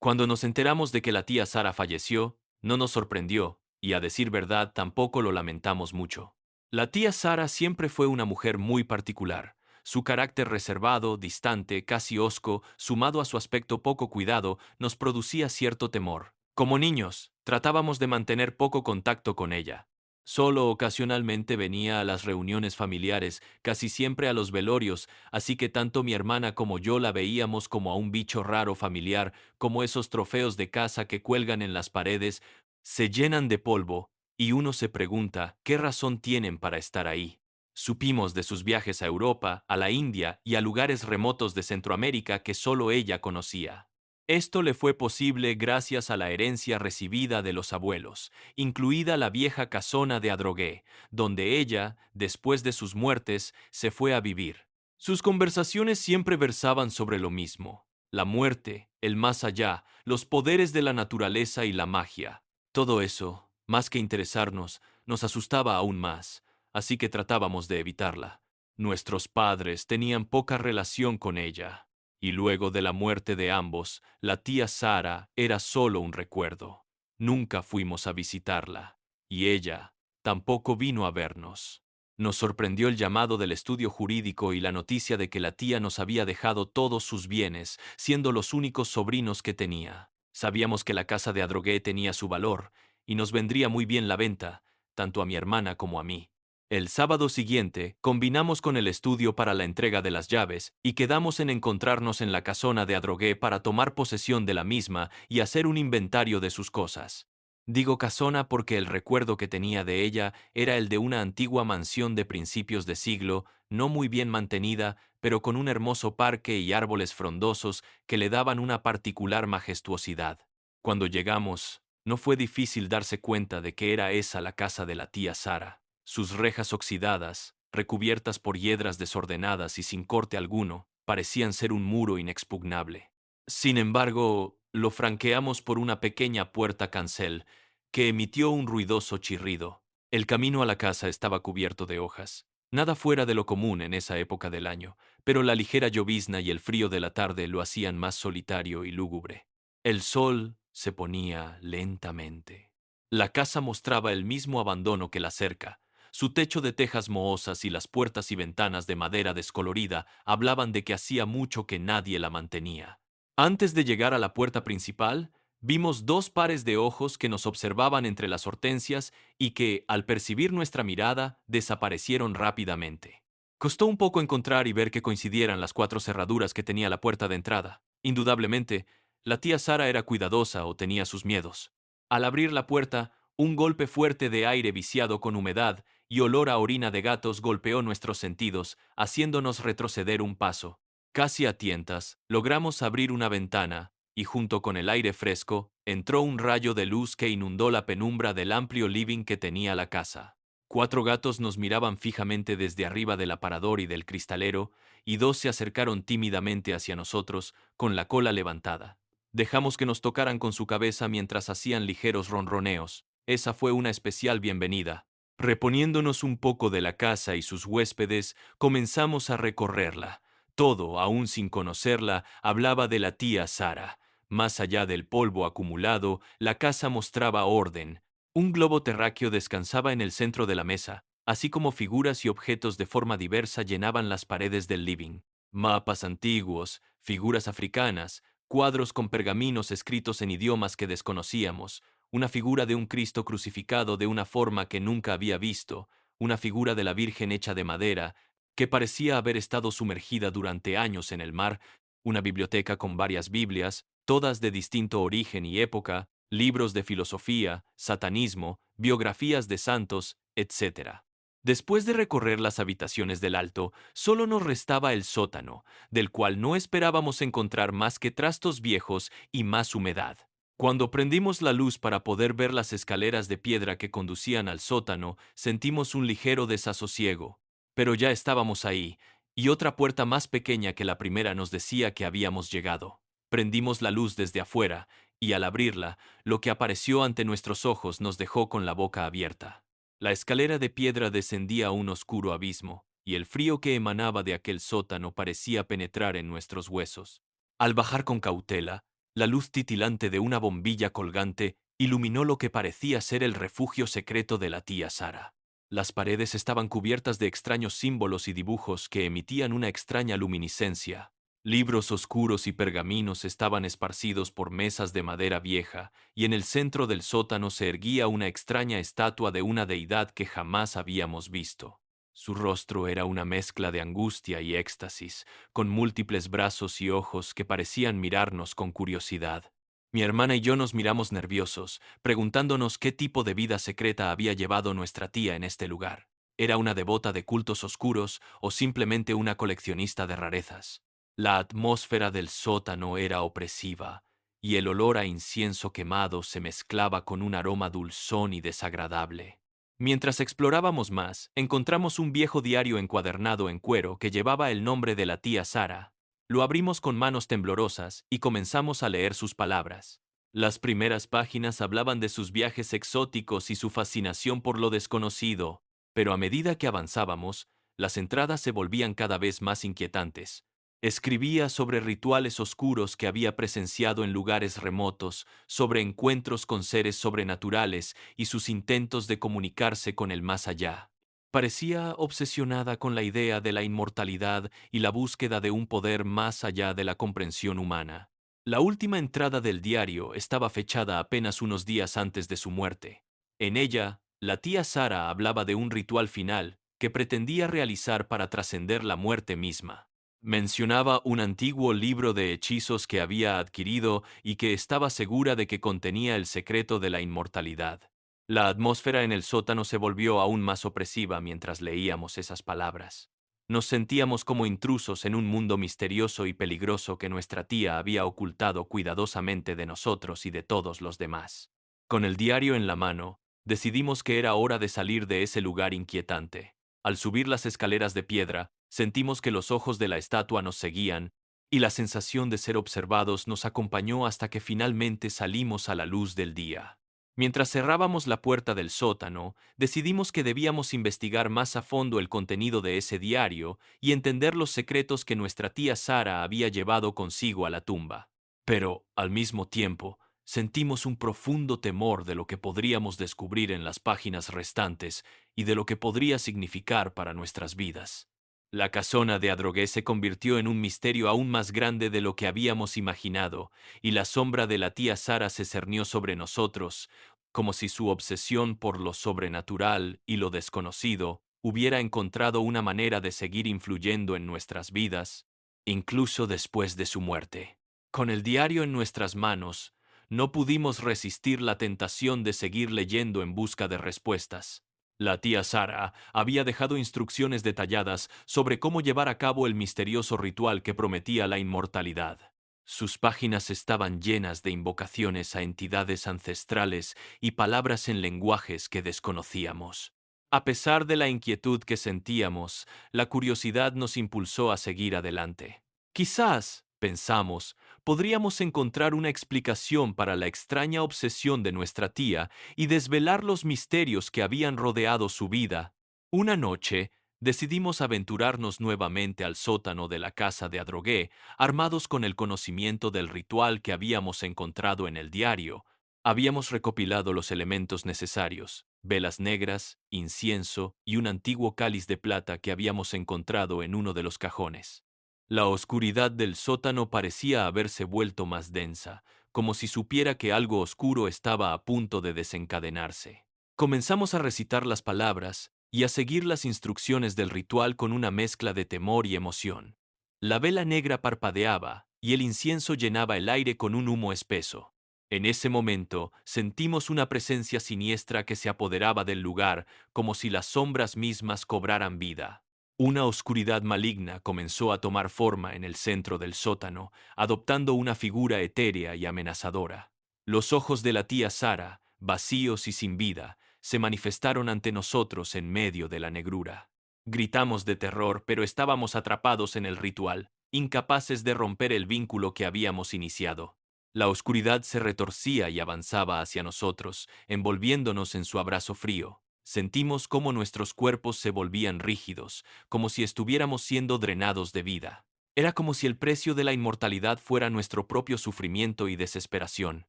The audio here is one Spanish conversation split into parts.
Cuando nos enteramos de que la tía Sara falleció, no nos sorprendió, y a decir verdad tampoco lo lamentamos mucho. La tía Sara siempre fue una mujer muy particular. Su carácter reservado, distante, casi hosco, sumado a su aspecto poco cuidado, nos producía cierto temor. Como niños, tratábamos de mantener poco contacto con ella. Solo ocasionalmente venía a las reuniones familiares, casi siempre a los velorios, así que tanto mi hermana como yo la veíamos como a un bicho raro familiar, como esos trofeos de caza que cuelgan en las paredes, se llenan de polvo, y uno se pregunta qué razón tienen para estar ahí. Supimos de sus viajes a Europa, a la India y a lugares remotos de Centroamérica que solo ella conocía. Esto le fue posible gracias a la herencia recibida de los abuelos, incluida la vieja casona de Adrogué, donde ella, después de sus muertes, se fue a vivir. Sus conversaciones siempre versaban sobre lo mismo: la muerte, el más allá, los poderes de la naturaleza y la magia. Todo eso, más que interesarnos, nos asustaba aún más, así que tratábamos de evitarla. Nuestros padres tenían poca relación con ella, y luego de la muerte de ambos, la tía Sara era solo un recuerdo. Nunca fuimos a visitarla, y ella tampoco vino a vernos. Nos sorprendió el llamado del estudio jurídico y la noticia de que la tía nos había dejado todos sus bienes, siendo los únicos sobrinos que tenía. Sabíamos que la casa de Adrogué tenía su valor, y nos vendría muy bien la venta, tanto a mi hermana como a mí. El sábado siguiente, combinamos con el estudio para la entrega de las llaves y quedamos en encontrarnos en la casona de Adrogué para tomar posesión de la misma y hacer un inventario de sus cosas. Digo casona porque el recuerdo que tenía de ella era el de una antigua mansión de principios de siglo, no muy bien mantenida, pero con un hermoso parque y árboles frondosos que le daban una particular majestuosidad. Cuando llegamos, no fue difícil darse cuenta de que era esa la casa de la tía Sara. Sus rejas oxidadas, recubiertas por hiedras desordenadas y sin corte alguno, parecían ser un muro inexpugnable. Sin embargo, lo franqueamos por una pequeña puerta cancel que emitió un ruidoso chirrido. El camino a la casa estaba cubierto de hojas. Nada fuera de lo común en esa época del año, pero la ligera llovizna y el frío de la tarde lo hacían más solitario y lúgubre. El sol se ponía lentamente. La casa mostraba el mismo abandono que la cerca. Su techo de tejas mohosas y las puertas y ventanas de madera descolorida hablaban de que hacía mucho que nadie la mantenía. Antes de llegar a la puerta principal, vimos dos pares de ojos que nos observaban entre las hortensias y que, al percibir nuestra mirada, desaparecieron rápidamente. Costó un poco encontrar y ver que coincidieran las cuatro cerraduras que tenía la puerta de entrada. Indudablemente, la tía Sara era cuidadosa o tenía sus miedos. Al abrir la puerta, un golpe fuerte de aire viciado con humedad y olor a orina de gatos golpeó nuestros sentidos, haciéndonos retroceder un paso. Casi a tientas, logramos abrir una ventana, y junto con el aire fresco, entró un rayo de luz que inundó la penumbra del amplio living que tenía la casa. Cuatro gatos nos miraban fijamente desde arriba del aparador y del cristalero, y dos se acercaron tímidamente hacia nosotros, con la cola levantada. Dejamos que nos tocaran con su cabeza mientras hacían ligeros ronroneos. Esa fue una especial bienvenida. Reponiéndonos un poco de la casa y sus huéspedes, comenzamos a recorrerla. Todo, aún sin conocerla, hablaba de la tía Sara. Más allá del polvo acumulado, la casa mostraba orden. Un globo terráqueo descansaba en el centro de la mesa, así como figuras y objetos de forma diversa llenaban las paredes del living. Mapas antiguos, figuras africanas, cuadros con pergaminos escritos en idiomas que desconocíamos, una figura de un Cristo crucificado de una forma que nunca había visto, una figura de la Virgen hecha de madera, que parecía haber estado sumergida durante años en el mar, una biblioteca con varias Biblias, todas de distinto origen y época, libros de filosofía, satanismo, biografías de santos, etc. Después de recorrer las habitaciones del alto, solo nos restaba el sótano, del cual no esperábamos encontrar más que trastos viejos y más humedad. Cuando prendimos la luz para poder ver las escaleras de piedra que conducían al sótano, sentimos un ligero desasosiego. Pero ya estábamos ahí, y otra puerta más pequeña que la primera nos decía que habíamos llegado. Prendimos la luz desde afuera, y al abrirla, lo que apareció ante nuestros ojos nos dejó con la boca abierta. La escalera de piedra descendía a un oscuro abismo, y el frío que emanaba de aquel sótano parecía penetrar en nuestros huesos. Al bajar con cautela, La luz titilante de una bombilla colgante iluminó lo que parecía ser el refugio secreto de la tía Sara. Las paredes estaban cubiertas de extraños símbolos y dibujos que emitían una extraña luminiscencia. Libros oscuros y pergaminos estaban esparcidos por mesas de madera vieja, y en el centro del sótano se erguía una extraña estatua de una deidad que jamás habíamos visto. Su rostro era una mezcla de angustia y éxtasis, con múltiples brazos y ojos que parecían mirarnos con curiosidad. Mi hermana y yo nos miramos nerviosos, preguntándonos qué tipo de vida secreta había llevado nuestra tía en este lugar. ¿Era una devota de cultos oscuros o simplemente una coleccionista de rarezas? La atmósfera del sótano era opresiva, y el olor a incienso quemado se mezclaba con un aroma dulzón y desagradable. Mientras explorábamos más, encontramos un viejo diario encuadernado en cuero que llevaba el nombre de la tía Sara. Lo abrimos con manos temblorosas y comenzamos a leer sus palabras. Las primeras páginas hablaban de sus viajes exóticos y su fascinación por lo desconocido, pero a medida que avanzábamos, las entradas se volvían cada vez más inquietantes. Escribía sobre rituales oscuros que había presenciado en lugares remotos, sobre encuentros con seres sobrenaturales y sus intentos de comunicarse con el más allá. Parecía obsesionada con la idea de la inmortalidad y la búsqueda de un poder más allá de la comprensión humana. La última entrada del diario estaba fechada apenas unos días antes de su muerte. En ella, la tía Sara hablaba de un ritual final que pretendía realizar para trascender la muerte misma. Mencionaba un antiguo libro de hechizos que había adquirido y que estaba segura de que contenía el secreto de la inmortalidad. La atmósfera en el sótano se volvió aún más opresiva mientras leíamos esas palabras. Nos sentíamos como intrusos en un mundo misterioso y peligroso que nuestra tía había ocultado cuidadosamente de nosotros y de todos los demás. Con el diario en la mano, decidimos que era hora de salir de ese lugar inquietante. Al subir las escaleras de piedra, sentimos que los ojos de la estatua nos seguían, y la sensación de ser observados nos acompañó hasta que finalmente salimos a la luz del día. Mientras cerrábamos la puerta del sótano, decidimos que debíamos investigar más a fondo el contenido de ese diario y entender los secretos que nuestra tía Sara había llevado consigo a la tumba. Pero, al mismo tiempo, sentimos un profundo temor de lo que podríamos descubrir en las páginas restantes y de lo que podría significar para nuestras vidas. La casona de Adrogué se convirtió en un misterio aún más grande de lo que habíamos imaginado, y la sombra de la tía Sara se cernió sobre nosotros, como si su obsesión por lo sobrenatural y lo desconocido hubiera encontrado una manera de seguir influyendo en nuestras vidas, incluso después de su muerte. Con el diario en nuestras manos, no pudimos resistir la tentación de seguir leyendo en busca de respuestas. La tía Sara había dejado instrucciones detalladas sobre cómo llevar a cabo el misterioso ritual que prometía la inmortalidad. Sus páginas estaban llenas de invocaciones a entidades ancestrales y palabras en lenguajes que desconocíamos. A pesar de la inquietud que sentíamos, la curiosidad nos impulsó a seguir adelante. Quizás, pensamos, podríamos encontrar una explicación para la extraña obsesión de nuestra tía y desvelar los misterios que habían rodeado su vida. Una noche, decidimos aventurarnos nuevamente al sótano de la casa de Adrogué, armados con el conocimiento del ritual que habíamos encontrado en el diario. Habíamos recopilado los elementos necesarios: velas negras, incienso y un antiguo cáliz de plata que habíamos encontrado en uno de los cajones. La oscuridad del sótano parecía haberse vuelto más densa, como si supiera que algo oscuro estaba a punto de desencadenarse. Comenzamos a recitar las palabras y a seguir las instrucciones del ritual con una mezcla de temor y emoción. La vela negra parpadeaba y el incienso llenaba el aire con un humo espeso. En ese momento sentimos una presencia siniestra que se apoderaba del lugar, como si las sombras mismas cobraran vida. Una oscuridad maligna comenzó a tomar forma en el centro del sótano, adoptando una figura etérea y amenazadora. Los ojos de la tía Sara, vacíos y sin vida, se manifestaron ante nosotros en medio de la negrura. Gritamos de terror, pero estábamos atrapados en el ritual, incapaces de romper el vínculo que habíamos iniciado. La oscuridad se retorcía y avanzaba hacia nosotros, envolviéndonos en su abrazo frío. Sentimos cómo nuestros cuerpos se volvían rígidos, como si estuviéramos siendo drenados de vida. Era como si el precio de la inmortalidad fuera nuestro propio sufrimiento y desesperación.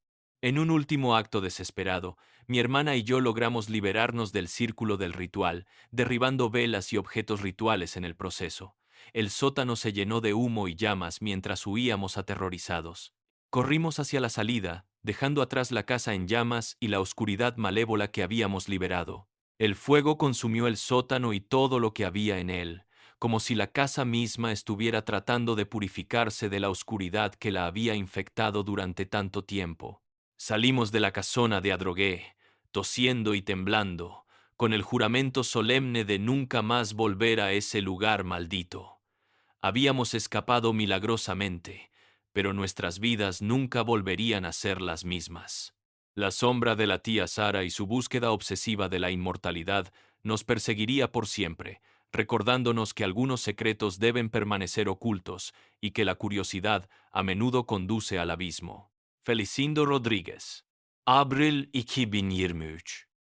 En un último acto desesperado, mi hermana y yo logramos liberarnos del círculo del ritual, derribando velas y objetos rituales en el proceso. El sótano se llenó de humo y llamas mientras huíamos aterrorizados. Corrimos hacia la salida, dejando atrás la casa en llamas y la oscuridad malévola que habíamos liberado. El fuego consumió el sótano y todo lo que había en él, como si la casa misma estuviera tratando de purificarse de la oscuridad que la había infectado durante tanto tiempo. Salimos de la casona de Adrogué, tosiendo y temblando, con el juramento solemne de nunca más volver a ese lugar maldito. Habíamos escapado milagrosamente, pero nuestras vidas nunca volverían a ser las mismas. La sombra de la tía Sara y su búsqueda obsesiva de la inmortalidad nos perseguiría por siempre, recordándonos que algunos secretos deben permanecer ocultos y que la curiosidad a menudo conduce al abismo. Felicindo Rodríguez. Abril 2023